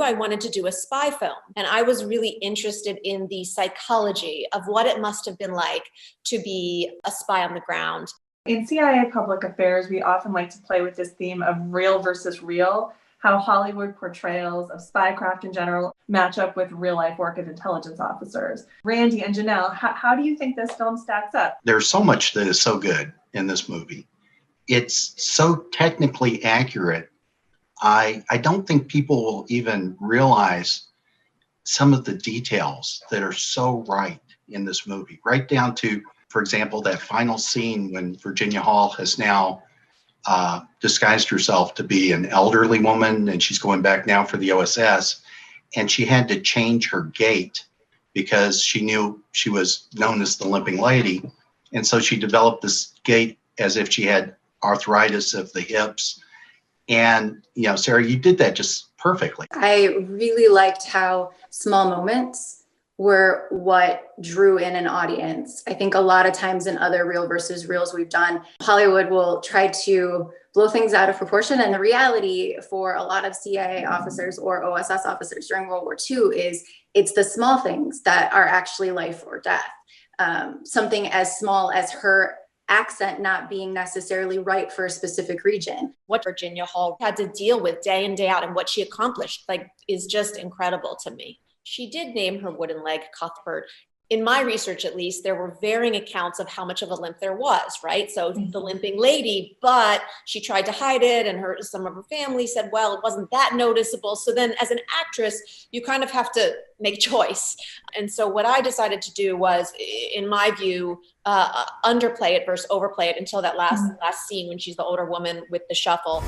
I wanted to do a spy film. And I was really interested in the psychology of what it must have been like to be a spy on the ground. In CIA Public Affairs, we often like to play with this theme of real versus real, how Hollywood portrayals of spycraft in general match up with real-life work of intelligence officers. Randy and Janelle, how do you think this film stacks up? There's so much that is so good in this movie. It's so technically accurate. I don't think people will even realize some of the details that are so right in this movie, right down to, for example, that final scene when Virginia Hall has now disguised herself to be an elderly woman, and she's going back now for the OSS, and she had to change her gait because she knew she was known as the limping lady, and so she developed this gait as if she had arthritis of the hips. And Sarah, you did that just perfectly. I really liked how small moments were what drew in an audience. I think a lot of times in other real versus reals we've done, Hollywood will try to blow things out of proportion. And the reality for a lot of CIA officers or OSS officers during World War II is it's the small things that are actually life or death. Something as small as her accent not being necessarily right for a specific region. What Virginia Hall had to deal with day in, day out, and what she accomplished, is just incredible to me. She did name her wooden leg Cuthbert. In my research, at least, there were varying accounts of how much of a limp there was, right? So the limping lady, but she tried to hide it, and some of her family said, well, it wasn't that noticeable. So then as an actress, you kind of have to make a choice. And so what I decided to do was, in my view, underplay it versus overplay it until that last scene when she's the older woman with the shuffle.